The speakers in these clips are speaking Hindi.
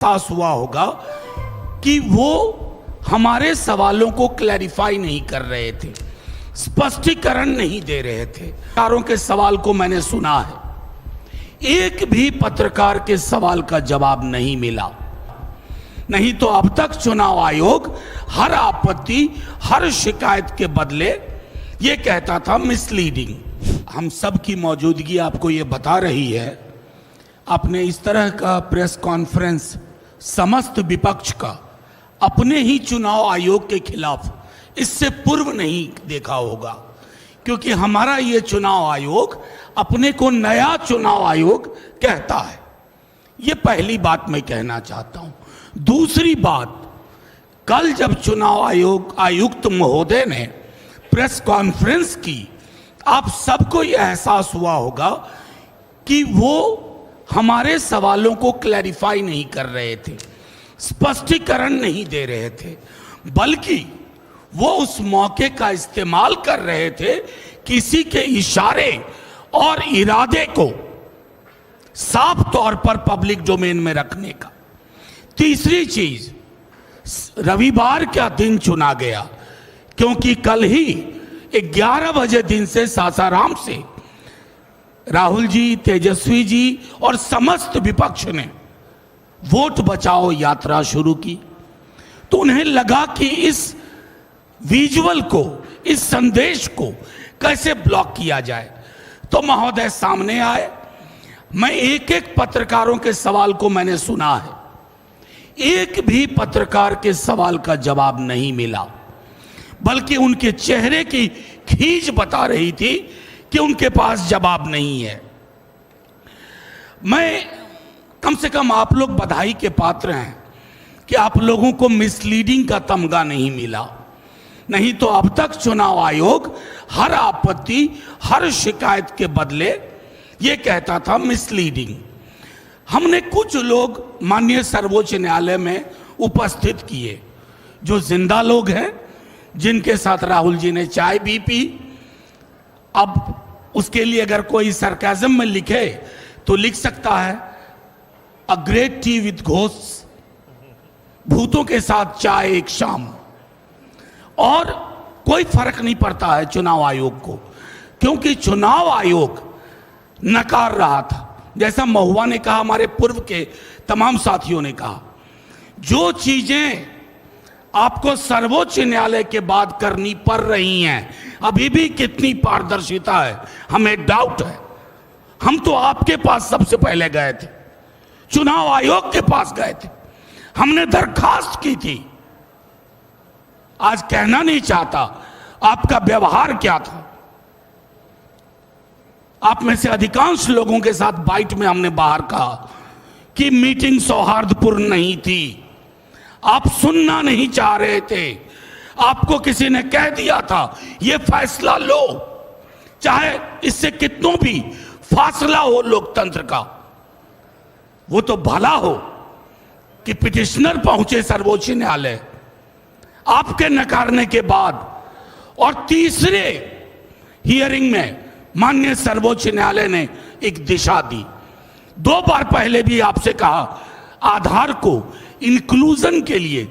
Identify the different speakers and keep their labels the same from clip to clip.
Speaker 1: एहसास हुआ होगा कि वो हमारे सवालों को क्लैरिफाई नहीं कर रहे थे, स्पष्टीकरण नहीं दे रहे थे। पत्रकारों के सवाल को मैंने सुना है, एक भी पत्रकार के सवाल का जवाब नहीं मिला। नहीं तो अब तक चुनाव आयोग हर आपत्ति, हर शिकायत के बदले ये कहता था मिसलीडिंग। हम सब की मौजूदगी आपको ये बता रही है, आपने इस तरह का प्रेस कॉन्फ्रेंस समस्त विपक्ष का अपने ही चुनाव आयोग के खिलाफ इससे पूर्व नहीं देखा होगा, क्योंकि हमारा ये चुनाव आयोग अपने को नया चुनाव आयोग कहता है। ये पहली बात मैं कहना चाहता हूं। दूसरी बात, कल जब चुनाव आयोग आयुक्त महोदय ने प्रेस कॉन्फ्रेंस की, आप सबको यह एहसास हुआ होगा कि वो हमारे सवालों को क्लैरिफाई नहीं कर रहे थे, स्पष्टीकरण नहीं दे रहे थे, बल्कि वो उस मौके का इस्तेमाल कर रहे थे किसी के इशारे और इरादे को साफ तौर पर पब्लिक डोमेन में रखने का। तीसरी चीज, रविवार का दिन चुना गया क्योंकि कल ही 11 बजे दिन से सासाराम से राहुल जी, तेजस्वी जी और समस्त विपक्ष ने वोट बचाओ यात्रा शुरू की। तो उन्हें लगा कि इस विजुअल को, इस संदेश को कैसे ब्लॉक किया जाए, तो महोदय सामने आए। मैं एक एक पत्रकारों के सवाल को मैंने सुना है, एक भी पत्रकार के सवाल का जवाब नहीं मिला, बल्कि उनके चेहरे की खींच बता रही थी कि उनके पास जवाब नहीं है। मैं कम से कम आप लोग बधाई के पात्र हैं कि आप लोगों को मिसलीडिंग का तमगा नहीं मिला। नहीं तो अब तक चुनाव आयोग हर आपत्ति, हर शिकायत के बदले ये कहता था मिसलीडिंग। हमने कुछ लोग माननीय सर्वोच्च न्यायालय में उपस्थित किए, जो जिंदा लोग हैं, जिनके साथ राहुल जी ने चाय भी पी। अब उसके लिए अगर कोई सरकाज़म में लिखे तो लिख सकता है a great T with ghost, भूतों के साथ चाय एक शाम। और कोई फर्क नहीं पड़ता है चुनाव आयोग को, क्योंकि चुनाव आयोग नकार रहा था। जैसा महुआ ने कहा, हमारे पूर्व के तमाम साथियों ने कहा, जो चीजें आपको सर्वोच्च न्यायालय के बाद करनी पड़ रही हैं, अभी भी कितनी पारदर्शिता है हमें डाउट है। हम तो आपके पास सबसे पहले गए थे, चुनाव आयोग के पास गए थे, हमने दरखास्त की थी। आज कहना नहीं चाहता आपका व्यवहार क्या था। आप में से अधिकांश लोगों के साथ बाइट में हमने बाहर कहा कि मीटिंग सौहार्दपूर्ण नहीं थी, आप सुनना नहीं चाह रहे थे। आपको किसी ने कह दिया था ये फैसला लो, चाहे इससे कितनों भी फासला हो लोकतंत्र का। वो तो भला हो कि पिटिशनर पहुंचे सर्वोच्च न्यायालय आपके नकारने के बाद, और तीसरे हियरिंग में माननीय सर्वोच्च न्यायालय ने एक दिशा दी। 2 बार पहले भी आपसे कहा आधार को इंक्लूजन के लिए,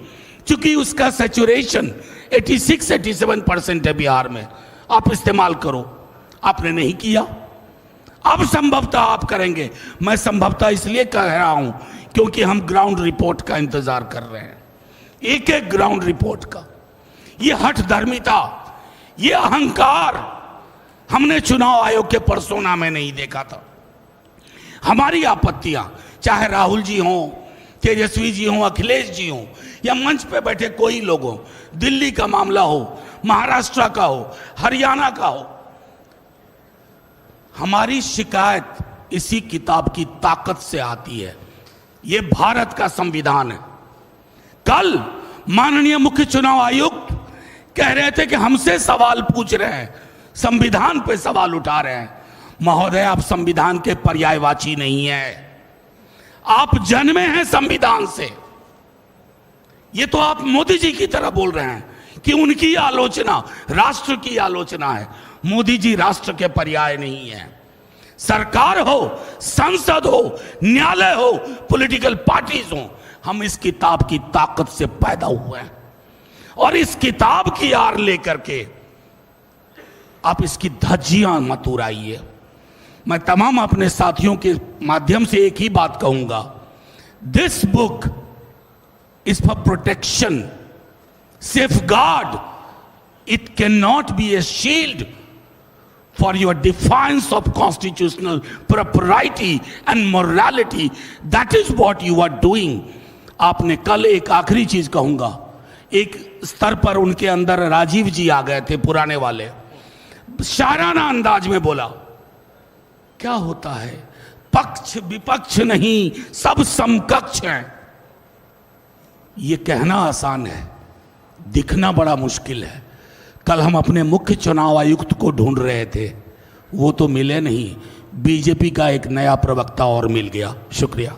Speaker 1: चूंकि उसका सैचुरेशन 86-87% है बिहार में, आप इस्तेमाल करो। आपने नहीं किया। अब संभवतः आप करेंगे। मैं संभवतः इसलिए कह रहा हूं क्योंकि हम ग्राउंड रिपोर्ट का इंतजार कर रहे हैं, एक एक ग्राउंड रिपोर्ट का। ये हठधर्मिता, ये अहंकार हमने चुनाव आयोग के पर्सोना में नहीं देखा था। हमारी आपत्तियां, चाहे राहुल जी हों, तेजस्वी जी हों, अखिलेश जी हों, या मंच पे बैठे कोई लोग हों, दिल्ली का मामला हो, महाराष्ट्र का हो, हरियाणा का हो, हमारी शिकायत इसी किताब की ताकत से आती है। ये भारत का संविधान है। कल माननीय मुख्य चुनाव आयुक्त कह रहे थे कि हमसे सवाल पूछ रहे हैं, संविधान पे सवाल उठा रहे हैं। महोदय, आप संविधान के पर्यायवाची नहीं है, आप जन्मे हैं संविधान से। ये तो आप मोदी जी की तरह बोल रहे हैं कि उनकी आलोचना राष्ट्र की आलोचना है। मोदी जी राष्ट्र के पर्याय नहीं है। सरकार हो, संसद हो, न्यायालय हो, पॉलिटिकल पार्टीज हो, हम इस किताब की ताकत से पैदा हुए हैं और इस किताब की आड़ लेकर के आप इसकी धज्जियां मत उड़ाइए। मैं तमाम अपने साथियों के माध्यम से एक ही बात कहूंगा, this book is for protection, safeguard. It cannot be a shield for your defiance of constitutional propriety and morality. That is what you are doing. आपने कल एक आखिरी चीज कहूंगा, एक स्तर पर उनके अंदर राजीव जी आ गए थे, पुराने वाले, शायराना अंदाज में बोला, क्या होता है पक्ष विपक्ष नहीं, सब समकक्ष हैं। ये कहना आसान है, दिखना बड़ा मुश्किल है। कल हम अपने मुख्य चुनाव आयुक्त को ढूंढ रहे थे, वो तो मिले नहीं, बीजेपी का एक नया प्रवक्ता और मिल गया। शुक्रिया।